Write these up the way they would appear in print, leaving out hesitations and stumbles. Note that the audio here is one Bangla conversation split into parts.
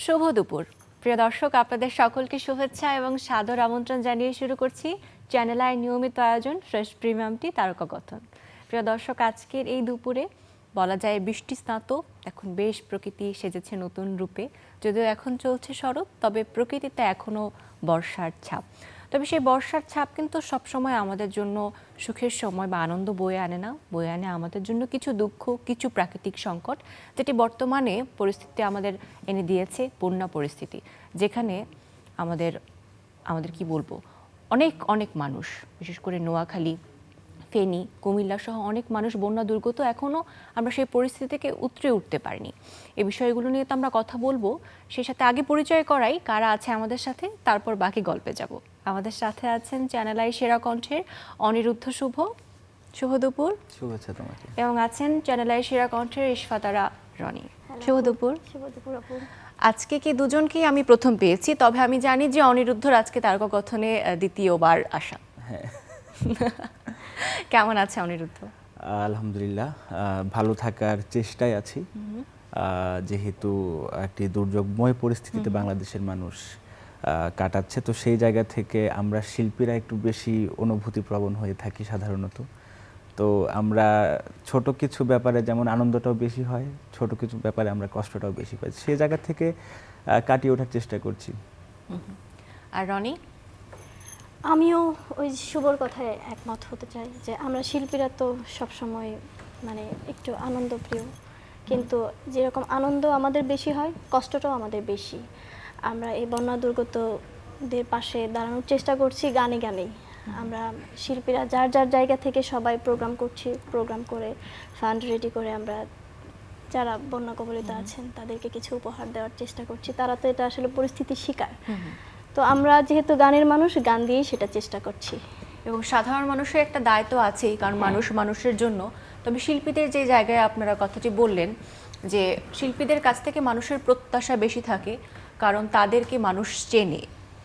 শুভ দুপুর প্রিয় দর্শক, আপনাদের সকলকে শুভেচ্ছা এবং সাদর আমন্ত্রণ জানিয়ে শুরু করছি চ্যানেল আই নিয়মিত আয়োজন ফ্রেশ প্রিমিয়াম টি তারকা কথন। প্রিয় দর্শক, আজকের এই দুপুরে বলা যায় বৃষ্টি স্নাত, এখন বেশ প্রকৃতি সেজেছে নতুন রূপে। যদিও এখন চলছে শরৎ, তবে প্রকৃতিতে এখনও বর্ষার ছাপ। তবে সেই বর্ষার ছাপ কিন্তু সবসময় আমাদের জন্য সুখের সময় বা আনন্দ বয়ে আনে না, বয়ে আনে আমাদের জন্য কিছু দুঃখ, কিছু প্রাকৃতিক সংকট, যেটি বর্তমানে পরিস্থিতি আমাদের এনে দিয়েছে বন্যা পরিস্থিতি, যেখানে আমাদের কি বলবো, অনেক অনেক মানুষ, বিশেষ করে নোয়াখালী, ফেনী, কুমিল্লা সহ অনেক মানুষ বন্যা দুর্গত। এখনও আমরা সেই পরিস্থিতি থেকে উতরে উঠতে পারিনি। এই বিষয়গুলো নিয়ে তো আমরা কথা বলবো। সেই সাথে আগে পরিচয় করাই কারা আছে আমাদের সাথে, তারপর বাকি গল্পে যাব। আমাদের সাথে আছেন চ্যানেল আই সেরা কণ্ঠের অনিরুদ্ধ শুভ, শুভ দুপুর। শুভেচ্ছা তোমাকে। এবং আছেন চ্যানেল আই সেরা কণ্ঠের ইশফাতারা রনি, শুভ দুপুর। শুভ দুপুর আপু। আজকে কি দুজনকেই আমি প্রথম পেয়েছি, তবে আমি জানি যে অনিরুদ্ধর আজকে তারকা কথনে দ্বিতীয়বার আসা। হ্যাঁ। কেমন আছে অনিরুদ্ধ? আলহামদুলিল্লাহ, ভালো থাকার চেষ্টায় আছি। যেহেতু একটি দুর্যোগময় পরিস্থিতিতে বাংলাদেশের মানুষ কাটাচ্ছে, তো সেই জায়গা থেকে আমরা শিল্পীরা একটু বেশি অনুভূতিপ্রবণ হয়ে থাকি সাধারণত। তো আমরা ছোট কিছু ব্যাপারে যেমন আনন্দটাও বেশি হয়, ছোট কিছু ব্যাপারে আমরা কষ্টটাও বেশি পাই, সেই জায়গা থেকে কাটিয়ে ওঠার চেষ্টা করছি। আর রনি? আমিও ওই শুভর কথায় একমত হতে চাই যে আমরা শিল্পীরা তো সবসময় মানে একটু আনন্দপ্রিয়, কিন্তু যেরকম আনন্দ আমাদের বেশি হয়, কষ্টটাও আমাদের বেশি। আমরা এই বন্যা দুর্গতদের পাশে দাঁড়ানোর চেষ্টা করছি গানে গানেই। আমরা শিল্পীরা যার যার জায়গা থেকে সবাই প্রোগ্রাম করছি, প্রোগ্রাম করে ফান্ড রেডি করে আমরা যারা বন্যা কবলিত আছেন তাদেরকে কিছু উপহার দেওয়ার চেষ্টা করছি। তারা তো এটা আসলে পরিস্থিতির শিকার, তো আমরা যেহেতু গানের মানুষ, গান দিয়েই সেটা চেষ্টা করছি। এবং সাধারণ মানুষের একটা দায়িত্ব আছেই, কারণ মানুষ মানুষের জন্য। তবে শিল্পীদের যে জায়গায় আপনারা কথাটি বললেন যে শিল্পীদের কাছ থেকে মানুষের প্রত্যাশা বেশি থাকে, কারণ তাদেরকে মানুষ চেনে।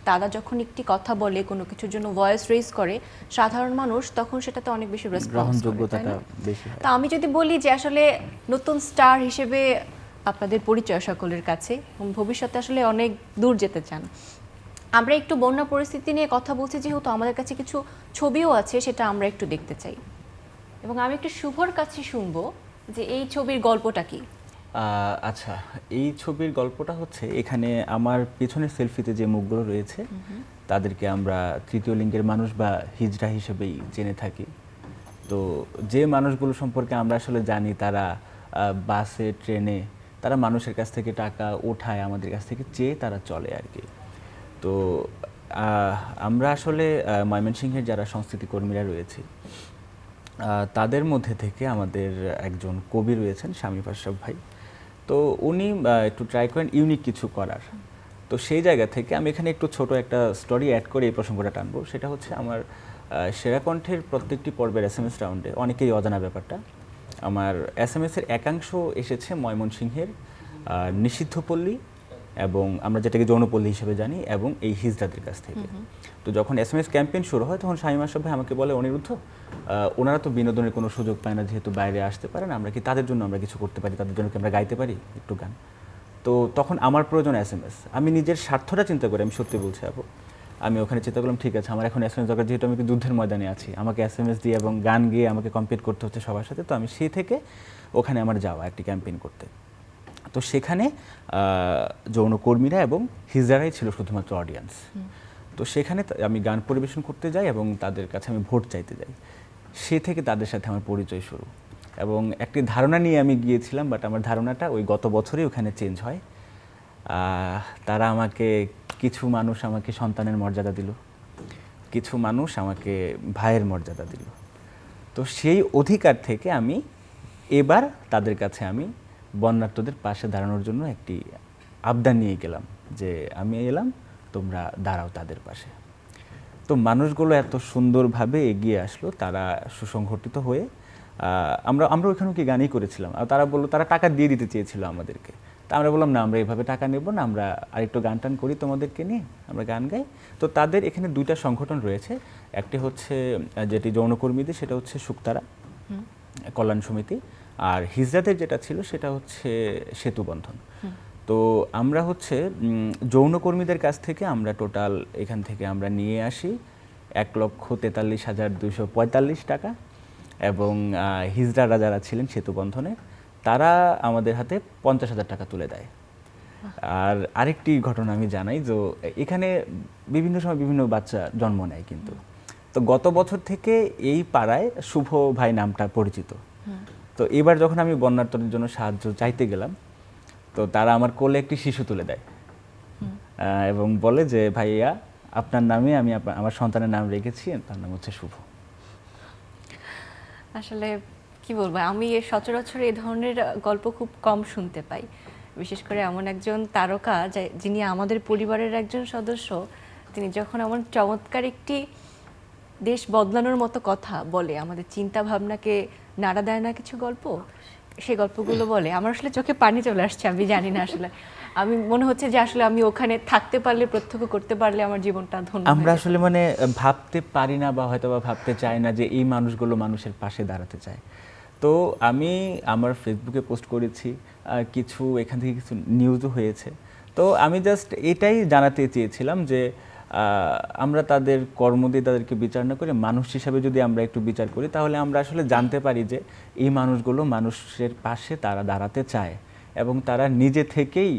তারা যখন একটি কথা বলে, কোনো কিছুর জন্য ভয়েস রেজ করে, সাধারণ মানুষ তখন সেটাতে অনেক বেশি রেসপন্স করে, তাই না? তা আমি যদি বলি যে আসলে নতুন স্টার হিসেবে আপনাদের পরিচয় সকলের কাছে, এবং ভবিষ্যতে আসলে অনেক দূর যেতে চান। আমরা একটু বন্যা পরিস্থিতি নিয়ে কথা বলছি, যেহেতু আমাদের কাছে কিছু ছবিও আছে, সেটা আমরা একটু দেখতে চাই। এবং আমি একটু শুভর কাছে শুনবো যে এই ছবির গল্পটা কি। আচ্ছা, এই ছবির গল্পটা হচ্ছে, এখানে আমার পেছনের সেলফিতে যে মুখগুলো রয়েছে তাদেরকে আমরা তৃতীয় লিঙ্গের মানুষ বা হিজড়া হিসেবেই জেনে থাকি। তো যে মানুষগুলো সম্পর্কে আমরা আসলে জানি, তারা বাসে, ট্রেনে তারা মানুষের কাছ থেকে টাকা ওঠায়, আমাদের কাছ থেকে চেয়ে তারা চলে আর কি। তো আমরা আসলে ময়মনসিংহের যারা সংস্কৃতি কর্মীরা রয়েছে, তাদের মধ্যে থেকে আমাদের একজন কবি রয়েছেন, শামীম আশরাফ ভাই। তো উনি একটু ট্রাই করেন ইউনিক কিছু করার। তো সেই জায়গা থেকে আমি এখানে একটু ছোট একটা স্টোরি অ্যাড করে এই প্রসঙ্গটা টানবো। সেটা হচ্ছে, আমার সেরা কণ্ঠের প্রত্যেকটি পর্বের SMS রাউন্ডে অনেকেই অজানা ব্যাপারটা, আমার SMS-এর একাংশ এসেছে ময়মনসিংহের নিষিদ্ধপল্লী এবং আমরা যেটাকে যৌনপল্লী হিসেবে জানি, এবং এই হিজড়াদের কাছ থেকে। তো যখন SMS ক্যাম্পেইন শুরু হয়, তখন শামীম আশরাফ ভাই আমাকে বলে, অনিরুদ্ধ, ওনারা তো বিনোদনের কোনো সুযোগ পায় না, যেহেতু বাইরে আসতে পারে না, আমরা কি তাদের জন্য আমরা কিছু করতে পারি, তাদের জন্য কি আমরা গাইতে পারি একটু গান? তো তখন আমার প্রয়োজন SMS। আমি নিজের স্বার্থটা চিন্তা করি, আমি সত্যি বলছি আপু, আমি ওখানে চিন্তা করলাম, ঠিক আছে, আমার এখন SMS দরকার, যেহেতু আমি যুদ্ধের ময়দানে আছি, আমাকে SMS দিয়ে এবং গান গিয়ে আমাকে কম্পিট করতে হচ্ছে সবার সাথে। তো আমি সেই থেকে ওখানে আমার যাওয়া একটি ক্যাম্পেইন করতে। তো সেখানে যৌনকর্মীরা এবং হিজড়ারাই ছিল শুধুমাত্র অডিয়েন্স। তো সেখানে আমি গান পরিবেশন করতে যাই এবং তাদের কাছে আমি ভোট চাইতে যাই। সে থেকে তাদের সাথে আমার পরিচয় শুরু, এবং একটি ধারণা নিয়ে আমি গিয়েছিলাম, বাট আমার ধারণাটা ওই গত বছরই ওখানে চেঞ্জ হয়। তারা আমাকে, কিছু মানুষ আমাকে সন্তানের মর্যাদা দিল, কিছু মানুষ আমাকে ভাইয়ের মর্যাদা দিল। তো সেই অধিকার থেকে আমি এবার তাদের কাছে আমি বন্যার্তদের পাশে দাঁড়ানোর জন্য একটি আবদার নিয়ে গেলাম, যে আমি এলাম, তোমরা দাঁড়াও তাদের পাশে। তো মানুষগুলো এত সুন্দরভাবে এগিয়ে আসলো, তারা সুসংগঠিত হয়ে আমরা ওইখানে কি গানই করেছিলাম, আর তারা বললো তারা টাকা দিয়ে দিতে চেয়েছিল আমাদেরকে। তা আমরা বললাম, না, আমরা এইভাবে টাকা নেব না, আমরা আরেকটু গান টান করি তোমাদেরকে নিয়ে, আমরা গান গাই। তো তাদের এখানে দুইটা সংগঠন রয়েছে, একটি হচ্ছে যেটি যৌনকর্মীদের, সেটা হচ্ছে শুকতারা কল্যাণ সমিতি, আর হিজড়াদের যেটা ছিল সেটা হচ্ছে সেতুবন্ধন। তো আমরা হচ্ছে যৌনকর্মীদের কাছ থেকে আমরা টোটাল এখান থেকে আমরা নিয়ে আসি 1,43,245 টাকা, এবং হিজড়ারা যারা ছিলেন সেতুবন্ধনে তারা আমাদের হাতে 50,000 টাকা তুলে দেয়। আর আরেকটি ঘটনা আমি জানাই, যে এখানে বিভিন্ন সময় বিভিন্ন বাচ্চা জন্ম নেয়, কিন্তু তো গত বছর থেকে এই পাড়ায় শুভ ভাই নামটা পরিচিত। তো এবার যখন আমি বন্যার্তদের জন্য সাহায্য চাইতে গেলাম, তো তারা আমার কোলে একটি শিশু তুলে দেয় এবং বলে যে ভাইয়া আপনার নামে আমি আমার সন্তানের নাম রেখেছি, তার নাম হচ্ছে শুভ। আসলে কি বলবো, আমি সচরাচর এই ধরনের গল্প খুব কম শুনতে পাই, বিশেষ করে এমন একজন তারকা যিনি আমাদের পরিবারের একজন সদস্য, তিনি যখন এমন চমৎকার একটি দেশ বদলানোর মতো কথা বলে, আমাদের চিন্তা ভাবনাকে নাড়া দেয় না কিছু গল্প, সেই গল্পগুলো বলে, আমার আসলে চোখে পানি চলে আসছে। আমি জানি না, আসলে আমি মনে হচ্ছে যে আসলে আমি ওখানে থাকতে পারলে, প্রত্যক্ষ করতে পারলে আমার জীবনটা ধন্য। আমরা আসলে মানে ভাবতে পারি না বা হয়তো বা ভাবতে চাই না যে এই মানুষগুলো মানুষের পাশে দাঁড়াতে চায়। তো আমি আমার ফেসবুকে পোস্ট করেছি, কিছু এখান থেকে কিছু নিউজও হয়েছে। তো আমি জাস্ট এটাই জানাতে চেয়েছিলাম যে আমরা তাদের কর্ম দিয়ে তাদেরকে বিচার না করে মানুষ হিসাবে যদি আমরা একটু বিচার করি, তাহলে আমরা আসলে জানতে পারি যে এই মানুষগুলো মানুষের পাশে তারা দাঁড়াতে চায়, এবং তারা নিজে থেকেই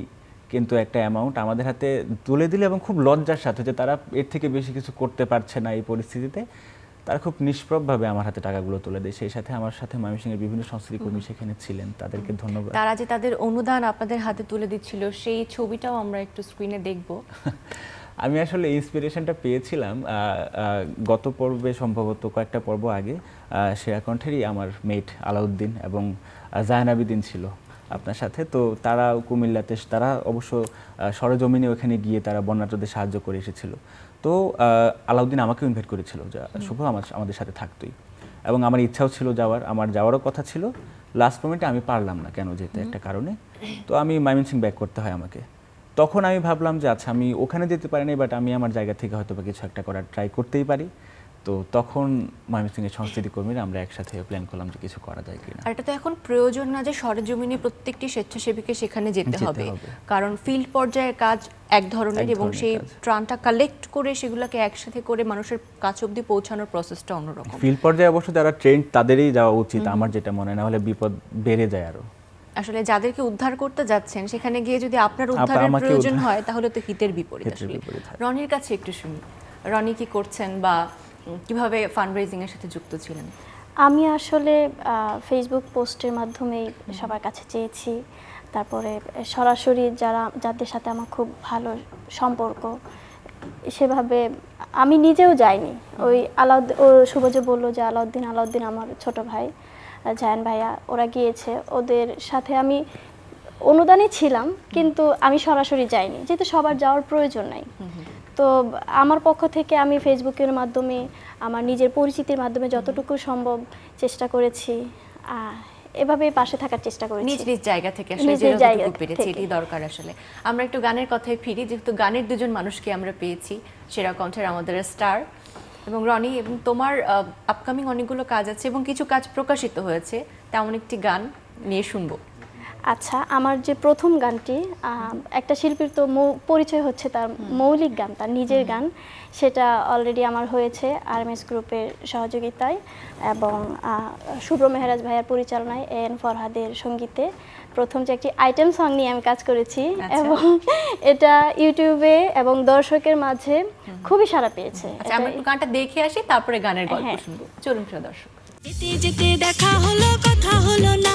কিন্তু একটা অ্যামাউন্ট আমাদের হাতে তুলে দিলে, এবং খুব লজ্জার সাথে যে তারা এর থেকে বেশি কিছু করতে পারছে না এই পরিস্থিতিতে, তারা খুব নিষ্প্রভভাবে আমার হাতে টাকাগুলো তুলে দেয়। সেই সাথে আমার সাথে ময়মনসিংহের বিভিন্ন সংস্কৃতি কর্মী সেখানে ছিলেন, তাদেরকে ধন্যবাদ। তারা যে তাদের অনুদান আপনাদের হাতে তুলে দিচ্ছিল, সেই ছবিটাও আমরা একটু স্ক্রিনে দেখব। আমি আসলে ইন্সপিরেশনটা পেয়েছিলাম গত পর্বে, সম্ভবত কয়েকটা পর্ব আগে, শ্রেয়া কণ্ঠেরই আমার মেট আলাউদ্দিন এবং জায়নাবিদিন ছিল আপনার সাথে। তো তারা কুমিল্লাতে, তারা অবশ্য সরেজমিনে ওখানে গিয়ে তারা বন্যার্তদের সাহায্য করে এসেছিল। তো আলাউদ্দিন আমাকেও ইনভাইট করেছিল যে শুভ আমাদের সাথে থাকতোই, এবং আমার ইচ্ছাও ছিল যাওয়ার, আমার যাওয়ারও কথা ছিল। লাস্ট মোমেন্টে আমি পারলাম না, কেন যেতে একটা কারণে, তো আমি ময়মনসিংহ ব্যাক করতে হয় আমাকে। তখন আমি ভাবলাম যে আচ্ছা আমি ওখানে যেতে পারি না, বাট আমি আমার জায়গা থেকে হয়তো বা কিছু একটা করার ট্রাই করতেই পারি। তো তখন ময়মনসিংহের সংস্কৃতি কর্মীরা আমরা একসাথে প্ল্যান করলাম যে কিছু করা যায় কিনা। আর এটা তো এখন প্রয়োজন না যে সরেজমিনে প্রত্যেকটি স্বেচ্ছাসেবীকে সেখানে যেতে হবে, কারণ ফিল্ড পর্যায়ের কাজ এক ধরনের, এবং সেই ত্রাণটা কালেক্ট করে সেগুলোকে একসাথে করে মানুষের কাছ অবধি পৌঁছানোর প্রসেসটা অন্যরকম। ফিল্ড পর্যায়ে অবশ্য যারা ট্রেন্ড তাদেরই যাওয়া উচিত, আমার যেটা মনে হয়, না হলে বিপদ বেড়ে যায় আরো। আসলে যাদেরকে উদ্ধার করতে যাচ্ছেন সেখানে গিয়ে যদি আপনার উদ্ধারের প্রয়োজন হয়, তাহলে তো হিতের বিপরীত। আসলে রনির কাছে একটু শুনি, রনি কি করছেন বা কিভাবে ফান্ডরেজিং এর সাথে যুক্ত ছিলেন? আমি আসলে ফেসবুক পোস্টের মাধ্যমেই সবার কাছে চেয়েছি, তারপরে সরাসরি যাদের সাথে আমার খুব ভালো সম্পর্ক, সেভাবে আমি নিজেও যাইনি। ওই শুভ যে বললো যে আলাউদ্দিন আমার ছোট ভাই, জায়ান ভাইয়া, ওরা গিয়েছে, ওদের সাথে আমি অনুদানে ছিলাম, কিন্তু আমি সরাসরি যাইনি, যেহেতু সবার যাওয়ার প্রয়োজন নাই। তো আমার পক্ষ থেকে আমি ফেসবুকের মাধ্যমে, আমার নিজের পরিচিতির মাধ্যমে যতটুকু সম্ভব চেষ্টা করেছি, এভাবে পাশে থাকার চেষ্টা করেছি, নিজ নিজ জায়গা থেকে আসলে যেটুকু পেরেছি, এটাই দরকার। আসলে আমরা একটু গানের কথায় ফিরি, যেহেতু গানের দুজন মানুষকে আমরা পেয়েছি, শ্রেয়া কণ্ঠের আমাদের স্টার এবং রনি, এবং তোমার আপকামিং অনেকগুলো কাজ আছে এবং কিছু কাজ প্রকাশিত হয়েছে, তেমন একটি গান নিয়ে শুনবো। আচ্ছা, আমার যে প্রথম গানটি, একটা শিল্পীর তো পরিচয় হচ্ছে তার মৌলিক গান, তার নিজের গান, সেটা অলরেডি আমার হয়েছে আরএমএস গ্রুপের সহযোগিতায় এবং শুভ্র মেহরাজ ভাইয়ার পরিচালনায়, এন ফরহাদের সঙ্গীতে প্রথম যে একটি আইটেম সং নিয়ে আমি কাজ করেছি, এবং এটা ইউটিউবে এবং দর্শকের মাঝে খুবই সাড়া পেয়েছে। আমরা একটু গানটা দেখে আসি, তারপরে গানের গল্প শুনবো। চলুন প্রিয় দর্শক। যেতে যেতে দেখা হলো, কথা হলো না,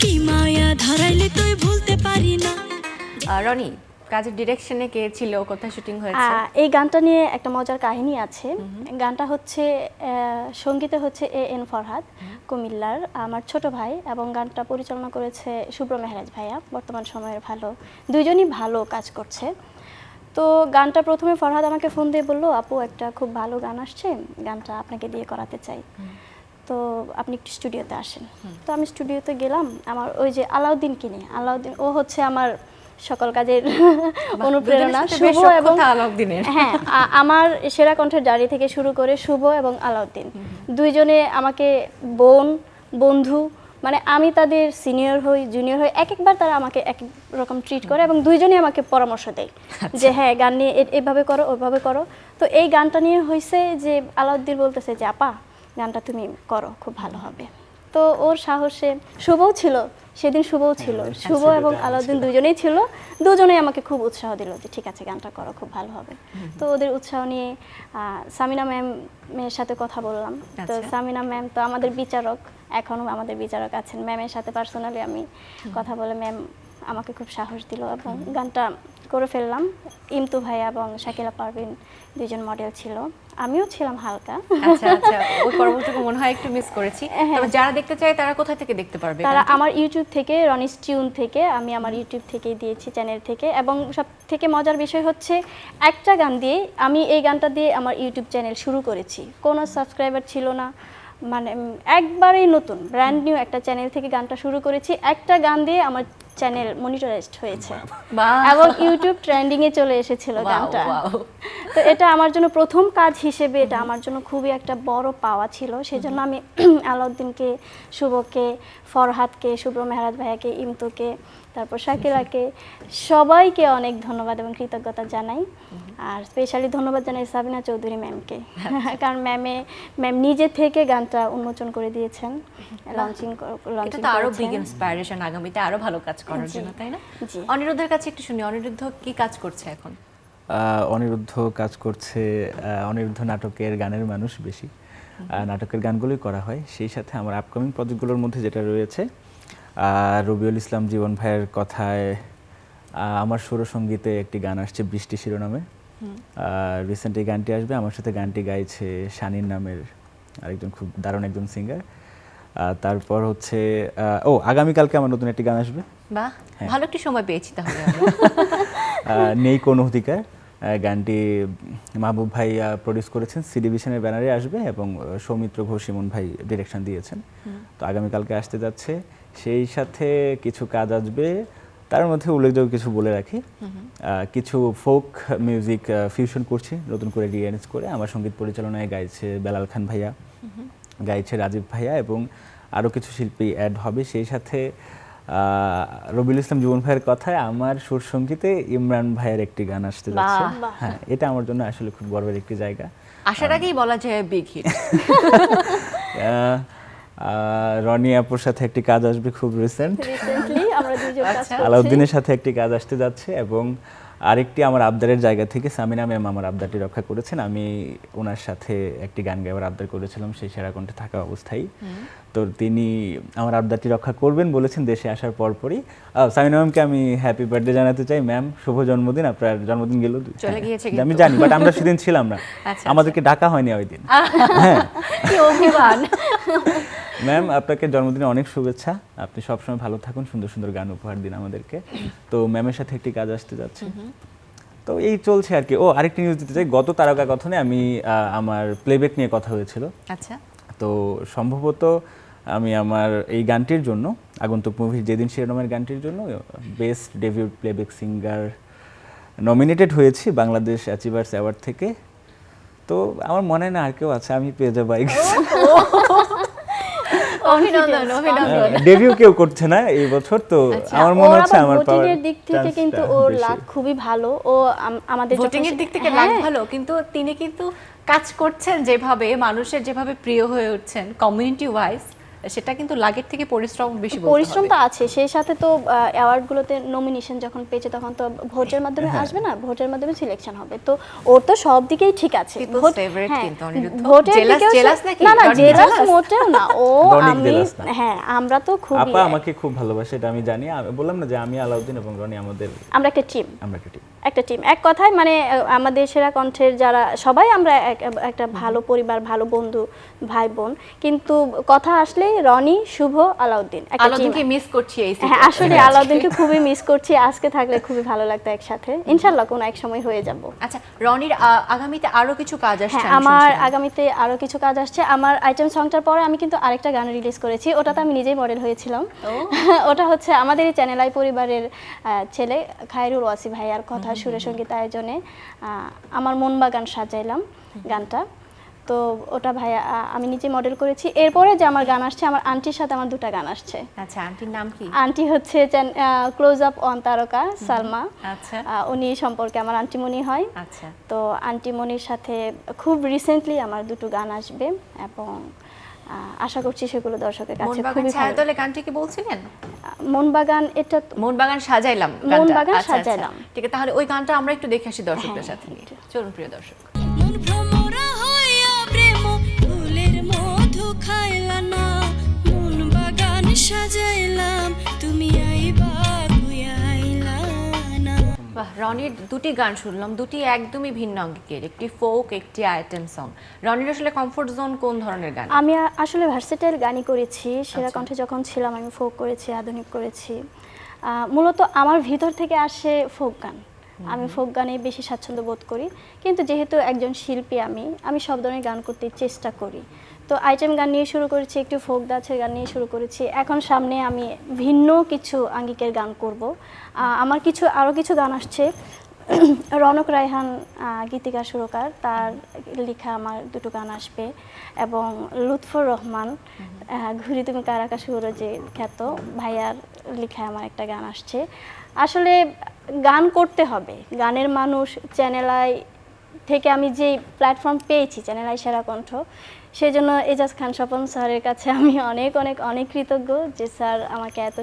কি মায়া ধরাইলে তুই ভুলতে পারি না। রনি, কাজের ডিরেকশনে কে ছিল, কোথায় শুটিং হয়েছে? এই গানটা নিয়ে একটা মজার কাহিনী আছে। গানটা হচ্ছে সঙ্গীতে হচ্ছে এন ফরহাদ, কুমিল্লার আমার ছোট ভাই, এবং গানটা পরিচালনা করেছে শুভ্র মেহরাজ ভাইয়া, বর্তমান সময়ের ভালো, দুইজনই ভালো কাজ করছে। তো গানটা প্রথমে ফরহাদ আমাকে ফোন দিয়ে বললো, আপু একটা খুব ভালো গান আসছে, গানটা আপনাকে দিয়ে করাতে চাই, তো আপনি একটু স্টুডিওতে আসেন। তো আমি স্টুডিওতে গেলাম, আমার ওই যে আলাউদ্দিন, ও হচ্ছে আমার সকল কাজের অনুপ্রেরণা, শুভ এবং হ্যাঁ, আমার সেরা কণ্ঠের জারি থেকে শুরু করে শুভ এবং আলাউদ্দিন দুইজনে আমাকে বোন, বন্ধু মানে আমি তাদের সিনিয়র হই জুনিয়র হই, এক একবার তারা আমাকে এক এক রকম ট্রিট করে এবং দুইজনই আমাকে পরামর্শ দেয় যে হ্যাঁ গান নিয়ে এভাবে করো ওইভাবে করো। তো এই গানটা নিয়ে হয়েছে যে আলাউদ্দিন বলতেছে যে আপা গানটা তুমি করো, খুব ভালো হবে। তো ওর সাহসে শুভও ছিল, সেদিন শুভও ছিল, শুভ এবং আলাউদ্দিন দুজনেই ছিল, দুজনেই আমাকে খুব উৎসাহ দিল যে ঠিক আছে গানটা করো, খুব ভালো হবে। তো ওদের উৎসাহ নিয়ে সামিনা ম্যামের সাথে কথা বললাম। তো সামিনা ম্যাম তো আমাদের বিচারক, এখনও আমাদের বিচারক আছেন। ম্যামের সাথে পার্সোনালি আমি কথা বলে ম্যাম আমাকে খুব সাহস দিল এবং গানটা করে ফেললাম। ইমতু ভাইয়া এবং শাকিলা পারভিন দুজন মডেল ছিল, আমিও ছিলাম হালকা। আচ্ছা আচ্ছা, ওই পর্বটুকু মনে হয় একটু মিস করেছি। তবে যারা দেখতে চায় তারা কোথা থেকে দেখতে পারবে? তারা আমার ইউটিউব থেকে, রনিস টিউন থেকে, আমি আমার ইউটিউব থেকেই দিয়েছি, চ্যানেল থেকে। এবং সব থেকে মজার বিষয় হচ্ছে একটা গান দিয়ে, আমি এই গানটা দিয়ে আমার ইউটিউব চ্যানেল শুরু করেছি, কোনো সাবস্ক্রাইবার ছিল না, মানে একবারেই নতুন ব্র্যান্ড নিউ একটা চ্যানেল থেকে গানটা শুরু করেছি। একটা গান দিয়ে আমার চ্যানেল মনিটরাইজড হয়েছে এবং ইউটিউব ট্রেন্ডিং এ চলে এসেছিল গানটা। তো এটা আমার জন্য প্রথম কাজ হিসেবে এটা আমার জন্য খুবই একটা বড় পাওয়া ছিল। সেজন্য আমি আলাউদ্দিনকে, শুভকে, ফরহাদকে, শুভ্র মেহরাজ ভাইয়াকে, ইমতুকে, তারপর শাকিলাকে, সবাইকে অনেক ধন্যবাদ এবং কৃতজ্ঞতা জানাই। আর স্পেশালি ধন্যবাদ জানাই সাবিনা চৌধুরী ম্যামকে, কারণ ম্যাম নিজে থেকে গানটা উন্মোচন করে দিয়েছেন, লঞ্চিং এটা তো আরো বিগ ইন্সপিরেশন আগামীতে আরো ভালো কাজ করার জন্য, তাই না? অনিরুদ্ধের কাছে একটু শুনি, অনিরুদ্ধ কি কাজ করছে এখন? অনিরুদ্ধ কাজ করছে, অনিরুদ্ধ নাটকের গানের মানুষ বেশি, নাটকের গানগুলোই করা হয়। সেই সাথে আমার আপকামিং প্রজেক্টগুলোর মধ্যে যেটা রয়েছে, রবিউল ইসলাম জীবন ভাইয়ের কথায় আমার সুরসঙ্গীতে একটি গান আসছে বৃষ্টি শিরোনামে। রিসেন্ট এই গানটি আসবে, আমার সাথে গানটি গাইছে শানিন নামের আরেকজন খুব দারুণ একজন সিঙ্গার। তারপর হচ্ছে আগামীকালকে আমার নতুন একটি গান আসবে। বাহ, ভালো একটি সময় পেয়েছি তাহলে। নেই কোনো অধিকার, গানটি মাহবুব ভাই প্রডিউস করেছেন, সি ডিভিশনের ব্যানারে আসবে এবং সৌমিত্র ঘোষ ইমন ভাই ডিরেকশন দিয়েছেন। তো আগামীকালকে আসতে যাচ্ছে, সেই সাথে কিছু কাজ আসবে। তার মধ্যে উল্লেখযোগ্য কিছু বলে রাখি, কিছু ফোক মিউজিক ফিউশন করছি নতুন করে রিঅ্যারেঞ্জ করে। আমার সঙ্গীত পরিচালনায় গাইছে বেলাল খান ভাইয়া, গাইছে রাজীব ভাইয়া এবং আরও কিছু শিল্পী অ্যাড হবে। সেই সাথে রবিউল ইসলাম জীবন ভাইয়ের কথায় আমার সুর সঙ্গীতে ইমরান ভাইয়ের একটি গান আসতে যাচ্ছে। হ্যাঁ, এটা আমার জন্য আসলে খুব গর্বের একটি জায়গা। আসার আগেই বলা যায় বিগ হিট। রনি আপুর সাথে একটি কাজ আসবে খুব রিসেন্টলি আমরা দুইজন কাজ করছি। আলাউদ্দিনের সাথে একটি কাজ আসতে যাচ্ছে এবং আরেকটি আমার আবদারের জায়গা থেকে সামিনা ম্যাম আমার আবদারটি রক্ষা করেছেন। আমি ওনার সাথে একটি গান গাইবার আবদার করেছিলাম সেই সেরা কণ্ঠে থাকা অবস্থায়। তো তিনি আমার আবদারটি রক্ষা করবেন বলেছেন দেশে আসার পরপরই। সামিনা ম্যামকে আমি হ্যাপি বার্থডে জানাতে চাই। ম্যাম, শুভ জন্মদিন। আপনার জন্মদিন গেল চলে গিয়েছে, আমি জানি, বাট আমরা সেদিন ছিলাম না, আমাদেরকে ডাকা হয়নি ওই দিন। হ্যাঁ, কি অভিমান। ম্যাম, আপনাকে জন্মদিনে অনেক শুভেচ্ছা। আপনি সবসময় ভালো থাকুন, সুন্দর সুন্দর গান উপহার দিন আমাদেরকে। তো ম্যামের সাথে একটি কাজ আসতে যাচ্ছে, তো এই চলছে আর কি। আরেকটি নিউজ দিতে চাই, গত তারকা কথনে আমি আমার প্লেব্যাক নিয়ে কথা হয়েছিল। আচ্ছা, তো সম্ভবত আমি আমার এই গানটির জন্য, আগন্তুক মুভির যেদিন শিরোনামের গানটির জন্য best debut playback singer nominated হয়েছি বাংলাদেশ অ্যাচিভার্স অ্যাওয়ার্ড থেকে। তো আমার মনে হয় না আর কেউ আছে, আমি পেয়ে যাবো। অভিনন্দন অভিনন্দন। ডেবিউ কেউ করছে না এই বছর, তো আমার মনে হচ্ছে আমার ভোটিং এর দিক থেকে কিন্তু ওর লাক খুবই ভালো। ও আমাদের ভোটিং এর দিক থেকে লাক ভালো, কিন্তু তিনি কিন্তু কাজ করছেন যেভাবে, মানুষের যেভাবে প্রিয় হয়ে উঠছেন কমিউনিটি ওয়াইজ, সেটা কিন্তু লাগের থেকে পরিশ্রম বেশি। পরিশ্রম তো আছে, সেই সাথে তো অ্যাওয়ার্ডগুলোতে নমিনেশন যখন পেয়েছে তখন তো ভোটের মাধ্যমে আসবে না, ভোটের মাধ্যমে সিলেকশন হবে। তো ওর তো সব দিকেই ঠিক আছে। ভোটের না না, জেলাস মোটেও না ও। আমি হ্যাঁ, আমরা তো খুব, আপা আমাকে খুব ভালোবাসে, এটা আমি জানি। বললাম না যে আমি আলাউদ্দিন এবং রনি আমাদের আমরা একটা টিম, এক কথায় মানে আমাদের সেরা কণ্ঠের যারা সবাই আমরা একটা ভালো পরিবার, ভালো বন্ধু, ভাই বোন। কিন্তু কথা আসলে রনি, শুভ, আলাউদ্দিন একটা টিম। আলাউদ্দিনকে মিস করছি এই সিজনে। হ্যাঁ, আসলে আলাউদ্দিনকে খুবই মিস করছি। আজকে থাকলে খুবই ভালো লাগতো একসাথে, ইনশাআল্লাহ কোনো এক সময় হয়ে যাব। আচ্ছা, রনির আগামীতে আরো কিছু কাজ আসছে? হ্যাঁ, আমার আগামীতে আরো কিছু কাজ আসছে। আমার আইটেম সংটার পরে আমি কিন্তু আরেকটা গান রিলিজ করেছি, ওটাতে আমি নিজেই মডেল হয়েছিলাম। ওটা হচ্ছে আমাদের এই চ্যানেল আই পরিবারের ছেলে খায়রুল ওয়াসি ভাইয়ার কথা সুরে সঙ্গীত আয়োজনে আমার মন বাগান সাজাইলাম গানটা। তো তো ওটা ভাইয়া আমি নিজে মডেল করেছি। এরপরে যে আমার গান আসছে, আমার আন্টির সাথে আমার 2টা গান আসছে। আচ্ছা, আন্টির নাম কি? আন্টি হচ্ছে ক্লোজ আপ অন তারকা সালমা। আচ্ছা উনি সম্পর্কে আমার আন্টিমণি হয়। আচ্ছা, তো আন্টিমণির সাথে খুব রিসেন্টলি আমার 2টো গান আসবে এবং আশা করছি সেগুলো দর্শকের কাছে মনবাগান খুবই ভালো। ছায়াতলে গানটি কি বলছিলেন? মনবাগান, এটা মনবাগান সাজাইলাম গানটা। মনবাগান আচ্ছা, আচ্ছা। সাজাইলাম। ঠিক আছে, তাহলে ওই গানটা আমরা একটু দেখে আসি দর্শকদের হ্যাঁ, সাথে নিয়ে। চলুন প্রিয় দর্শক। মন ভ্রমরা হইয়া প্রেম ফুলের মধু খাইলা না, মন বাগান সাজাইলাম তুমি আইবা কইয়া আইলা না। বাহ, রনির দুটি গান শুনলাম, দুটি একদমই ভিন্ন অঙ্গিকের, একটি ফোক, একটি আইটেম সং। রনির আসলে কমফোর্ট জোন কোন ধরনের গান? আমি আসলে ভার্সেটাইল গানই করেছি। সেরা আচ্ছা। কণ্ঠে যখন ছিলাম আমি ফোক করেছি, আধুনিক করেছি। মূলত আমার ভিতর থেকে আসে ফোক গান। আমি ফোক গানে বেশি স্বাচ্ছন্দ্য বোধ করি, কিন্তু যেহেতু একজন শিল্পী আমি সব ধরনের গান করতে চেষ্টা করি। তো আইটেম গান নিয়ে শুরু করেছি, একটু ফোক ডান্সের গান নিয়ে শুরু করেছি। এখন সামনে আমি ভিন্ন কিছু আঙ্গিকের গান করব। আমার আরও কিছু গান আসছে। রনক রায়হান গীতিকার সুরকার, তার লেখা আমার 2টো গান আসবে এবং লুৎফর রহমান ঘুরি তুমি কার আকাশে উড়ো যে খ্যাত ভাইয়ার লেখা আমার একটা গান আসছে। আসলে গান করতে হবে, গানের মানুষ। চ্যানেল আই থেকে আমি যে প্ল্যাটফর্ম পেয়েছি, চ্যানেল আই সেরা কণ্ঠ, সেই জন্য এজাজ খান স্বপন স্যারের কাছে আমি অনেক অনেক অনেক কৃতজ্ঞ যে স্যার আমাকে এত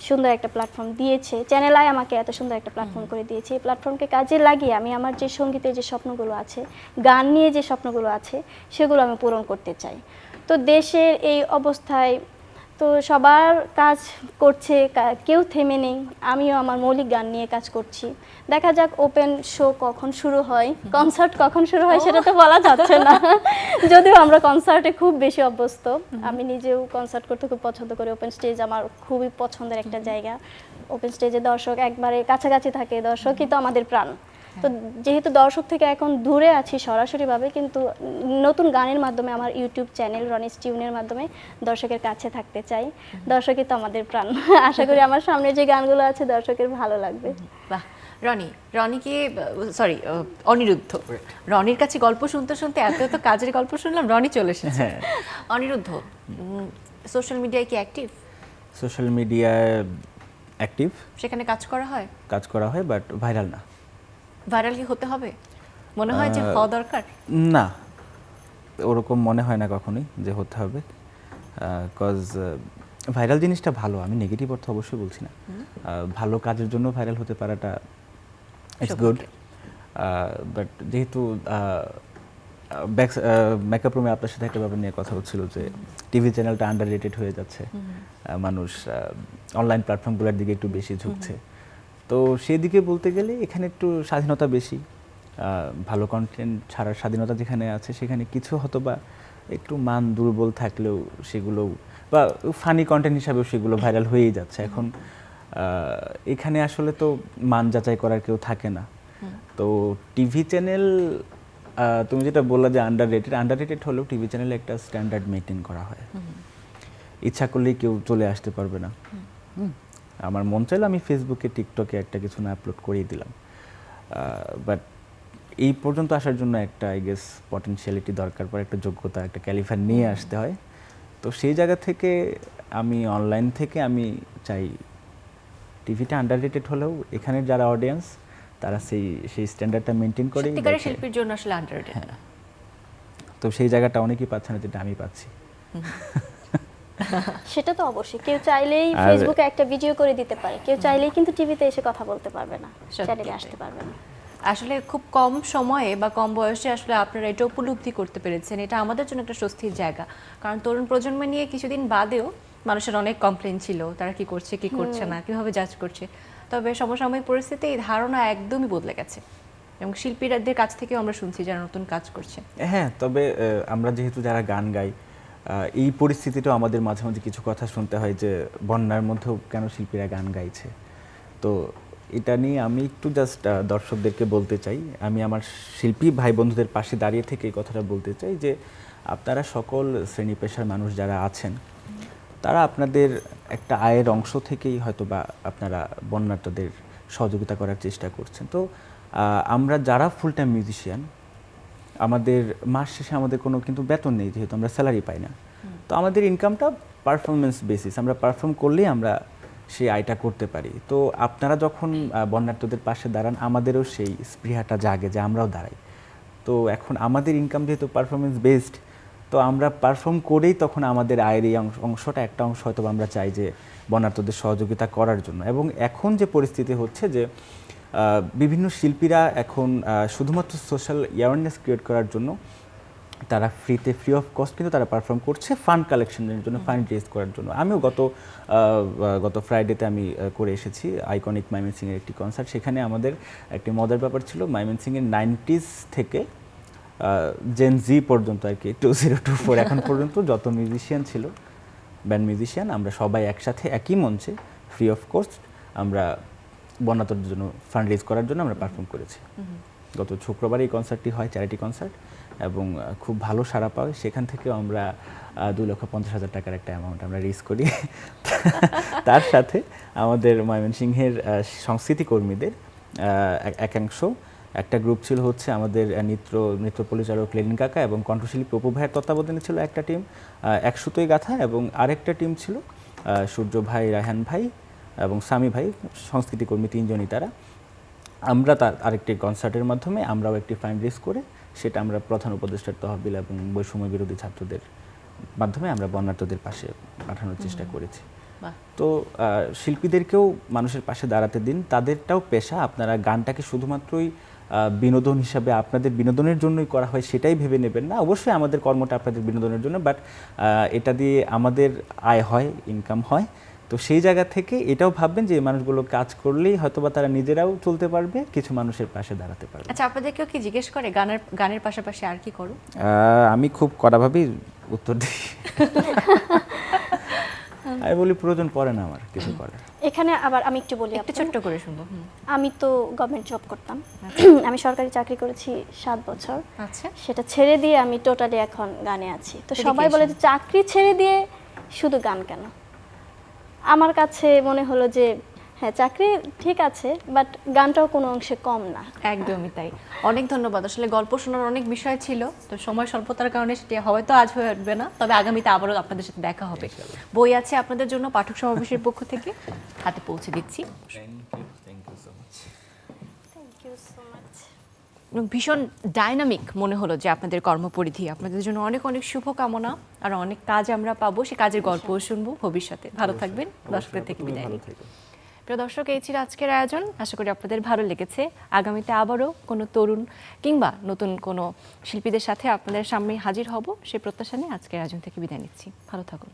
সুন্দর একটা প্ল্যাটফর্ম দিয়েছে। চ্যানেল আই আমাকে এত সুন্দর একটা প্ল্যাটফর্ম করে দিয়েছে। এই প্ল্যাটফর্মকে কাজে লাগিয়ে আমি আমার যে সঙ্গীতের যে স্বপ্নগুলো আছে, গান নিয়ে যে স্বপ্নগুলো আছে, সেগুলো আমি পূরণ করতে চাই। তো দেশের এই অবস্থায় তো সবার কাজ করছে, কেউ থেমে নেই। আমিও আমার মৌলিক গান নিয়ে কাজ করছি। দেখা যাক ওপেন শো কখন শুরু হয়, কনসার্ট কখন শুরু হয় সেটা তো বলা যাচ্ছে না। যদিও আমরা কনসার্টে খুব বেশি অভ্যস্ত, আমি নিজেও কনসার্ট করতে খুব পছন্দ করি। ওপেন স্টেজ আমার খুবই পছন্দের একটা জায়গা। ওপেন স্টেজে দর্শক একবারে কাছাকাছি থাকে, দর্শকই তো আমাদের প্রাণ। তো যেহেতু দর্শক থেকে এখন দূরে আছি সরাসরিভাবে, কিন্তু নতুন গানের মাধ্যমে আমার ইউটিউব চ্যানেল রনিস টিউনের মাধ্যমে দর্শকের কাছে থাকতে চাই। দর্শকই তো আমাদের প্রাণ। আশা করি আমার সামনে যে গানগুলো আছে দর্শকের ভালো লাগবে। বাহ, রনিকে সরি অনিরুদ্ধ, রনির কাছে গল্প শুনতে শুনতে এত এত কাজের গল্প শুনলাম, রনি চলে এসেছে। অনিরুদ্ধ, সোশ্যাল মিডিয়ায় কি অ্যাক্টিভ? সোশ্যাল মিডিয়ায় অ্যাক্টিভ, সেখানে কাজ করা হয়, বাট ভাইরাল না। ভাইরাল কি হতে হবে মনে হয় যে হওয়া দরকার? না, ওরকম মনে হয় না কখনোই যে হতে হবে। কজ ভাইরাল জিনিসটা ভালো, আমি নেগেটিভ অর্থ অবশ্যই বলছি না। ভালো কাজের জন্য ভাইরাল হতে পারাটা ইটস গুড। বাট যেহেতু মেকআপ রুমে আপনার সাথে একটা ব্যাপার নিয়ে কথা হচ্ছিল যে টিভি চ্যানেলটা আন্ডার রেটেড হয়ে যাচ্ছে, মানুষ অনলাইন প্ল্যাটফর্মগুলোর দিকে একটু বেশি ঝুঁকছে। তো সেদিকে বলতে গেলে এখানে একটু স্বাধীনতা বেশি, ভালো কন্টেন্ট ছাড়ার স্বাধীনতা যেখানে আছে সেখানে কিছু হয়তো বা একটু মান দুর্বল থাকলেও সেগুলো, বা ফানি কন্টেন্ট হিসাবেও সেগুলো ভাইরাল হয়েই যাচ্ছে। এখন এখানে আসলে তো মান যাচাই করার কেউ থাকে না। তো টিভি চ্যানেল, তুমি যেটা বললা যে আন্ডার রেটেড হলেও টিভি চ্যানেলে একটা স্ট্যান্ডার্ড মেনটেন করা হয়। ইচ্ছা করলেই কেউ চলে আসতে পারবে না। আমার মন চাইলে আমি ফেসবুকে টিকটকে একটা কিছু না আপলোড করেই দিলাম। বাট এই পর্যন্ত আসার জন্য একটা আই গেস পটেনশিয়ালিটি দরকার পড়ে, একটা যোগ্যতা, একটা ক্যালিফার নিয়ে আসতে হয়। তো সেই জায়গা থেকে আমি অনলাইন থেকে আমি চাই টিভিটা আন্ডার রেটেড হলেও এখানের যারা অডিয়েন্স তারা সেই স্ট্যান্ডার্ডটা মেনটেন করে। সত্যিকারের শিল্পীর জন্য আসলে আন্ডাররেটেড না। তো সেই জায়গাটা অনেকেই পাচ্ছে না, যেটা আমি পাচ্ছি। সেটা তো অবশ্যই, কেউ চাইলেই ফেসবুকে একটা ভিডিও করে দিতে পারে, কেউ চাইলেই কিন্তু টিভিতে এসে কথা বলতে পারবে না, চ্যানেলে আসতে পারবে না। আসলে খুব কম সময়ে বা কম বয়সে আসলে আপনারা এটা উপলব্ধি করতে পেরেছেন, এটা আমাদের জন্য একটা স্বস্তির জায়গা। কারণ তরুণ প্রজন্ম নিয়ে কিছুদিন বাদেও মানুষের অনেক কমপ্লেন ছিল, তারা কি করছে কি করছে না, কিভাবে জাজ করছে। তবে সমসাময়িক পরিস্থিতি এই ধারণা একদমই বদলে গেছে এবং শিল্পীদের কাছ থেকেও আমরা শুনছি যারা নতুন কাজ করছে। হ্যাঁ, তবে আমরা যেহেতু যারা গান গাই, এই পরিস্থিতিটাও আমাদের মাঝে মাঝে কিছু কথা শুনতে হয় যে বন্যার মধ্যেও কেন শিল্পীরা গান গাইছে। তো এটা নিয়ে আমি একটু জাস্ট দর্শকদেরকে বলতে চাই, আমি আমার শিল্পী ভাই বন্ধুদের পাশে দাঁড়িয়ে থেকে এই কথাটা বলতে চাই যে আপনারা সকল শ্রেণী পেশার মানুষ যারা আছেন তারা আপনাদের একটা আয়ের অংশ থেকেই হয়তো বা আপনারা বন্যাটাদের সহযোগিতা করার চেষ্টা করছেন। তো আমরা যারা ফুল টাইম মিউজিশিয়ান আমাদের মাস শেষে আমাদের কোনো কিন্তু বেতন নেই, যেহেতু আমরা স্যালারি পাই না। তো আমাদের ইনকামটা পারফরমেন্স বেসিস, আমরা পারফর্ম করলেই আমরা সেই আয়টা করতে পারি। তো আপনারা যখন বন্যার্থদের পাশে দাঁড়ান, আমাদেরও সেই স্পৃহাটা জাগে যে আমরাও দাঁড়াই। তো এখন আমাদের ইনকাম যেহেতু পারফরমেন্স বেসড, তো আমরা পারফর্ম করেই তখন আমাদের আয়ের এই অংশটা একটা অংশ হয়তো আমরা চাই যে বন্যার্থদের সহযোগিতা করার জন্য। এবং এখন যে পরিস্থিতি হচ্ছে যে বিভিন্ন শিল্পীরা এখন শুধুমাত্র সোশ্যাল অ্যাওয়ারনেস ক্রিয়েট করার জন্য তারা ফ্রি অফ কস্ট কিন্তু তারা পারফর্ম করছে ফান্ড কালেকশনের জন্য, ফান্ড রেজ করার জন্য। আমিও গত ফ্রাইডেতে আমি করে এসেছি আইকনিক ময়মনসিংহের একটি কনসার্ট। সেখানে আমাদের একটি মজার ব্যাপার ছিল, ময়মনসিংহের 90s থেকে জেন জি পর্যন্ত আর কি 2024 এখন পর্যন্ত যত মিউজিশিয়ান ছিল, ব্যান্ড মিউজিশিয়ান, আমরা সবাই একসাথে একই মঞ্চে ফ্রি অফ কস্ট আমরা বন্যার্থদের জন্য ফান্ড রেজ করার জন্য আমরা পারফর্ম করেছি। গত শুক্রবার এই কনসার্টটি হয়, চ্যারিটি কনসার্ট, এবং খুব ভালো সাড়া পাওয়া। সেখান থেকেও আমরা 2,50,000 টাকার একটা অ্যামাউন্ট আমরা রেজ করি। তার সাথে আমাদের ময়মনসিংহের সংস্কৃতি কর্মীদের একাংশ, একটা গ্রুপ ছিল হচ্ছে আমাদের নৃত্য পরিচালক লেনিন কাকা এবং কণ্ঠশিল্পী অপু ভাইয়ের তত্ত্বাবধানে ছিল একটা টিম, এক সুতোই গাথা, এবং আরেকটা টিম ছিল সূর্য ভাই, রায়হান ভাই এবং সামি ভাই, সংস্কৃতি কর্মী তিনজনই তারা। আমরা তার আরেকটি কনসার্টের মাধ্যমে আমরাও একটি ফান্ড রেজ করে সেটা আমরা প্রধান উপদেষ্টার তহবিল এবং বৈষম্য বিরোধী ছাত্রদের মাধ্যমে আমরা বন্যার্থদের পাশে পাঠানোর চেষ্টা করেছি। তো শিল্পীদেরকেও মানুষের পাশে দাঁড়াতে দিন, তাদেরটাও পেশা। আপনারা গানটাকে শুধুমাত্রই বিনোদন হিসাবে আপনাদের বিনোদনের জন্যই করা হয় সেটাই ভেবে নেবেন না। অবশ্যই আমাদের কর্মটা আপনাদের বিনোদনের জন্য, বাট এটা দিয়ে আমাদের আয় হয়, ইনকাম হয়। তো সেই জায়গা থেকে এটাও ভাববেন যে এই মানুষগুলো কাজ করলেই হয়তোবা তারা নিজেরাও চলতে পারবে, কিছু মানুষের পাশে দাঁড়াতে পারবে। আচ্ছা, আপনাদেরকেও কি জিজ্ঞেস করে গানের পাশাপাশি আর কি করো? আমি খুব কড়াভাবেই উত্তর দিই। আমি বলি প্রয়োজন পড়ে না আমার কিছু করার। এখানে আবার আমি একটু বলি, একটু ছোট্ট করে শুনবো। আমি তো গভর্নমেন্ট জব করতাম, আমি সরকারি চাকরি করেছি 7 বছর। আচ্ছা, সেটা ছেড়ে দিয়ে আমি টোটালি এখন গানে আছি। তো সবাই বলে যে চাকরি ছেড়ে দিয়ে শুধু গান কেন? আমার কাছে মনে হলো যে হ্যাঁ, চাকরি ঠিক আছে, বাট গানটাও কোনো অংশে কম না। একদমই তাই। অনেক ধন্যবাদ। আসলে গল্প শোনার অনেক বিষয় ছিল, তো সময় স্বল্পতার কারণে সেটি হয়তো আজ হয়ে উঠবে না, তবে আগামীতে আবারও আপনাদের সাথে দেখা হবে। বই আছে আপনাদের জন্য পাঠক সমাবেশের পক্ষ থেকে, হাতে পৌঁছে দিচ্ছি। এবং ভীষণ ডাইনামিক মনে হলো যে আপনাদের কর্মপরিধি। আপনাদের জন্য অনেক অনেক শুভকামনা, আর অনেক কাজ আমরা পাবো, সে কাজের গল্পও শুনবো ভবিষ্যতে। ভালো থাকবেন। দর্শকদের থেকে বিদায় নিই। প্রিয় দর্শক, এই ছিল আজকের আয়োজন। আশা করি আপনাদের ভালো লেগেছে। আগামীতে আবারও কোনো তরুণ কিংবা নতুন কোনো শিল্পীদের সাথে আপনাদের সামনে হাজির হব, সে প্রত্যাশা নিয়ে আজকের আয়োজন থেকে বিদায় নিচ্ছি। ভালো থাকুন।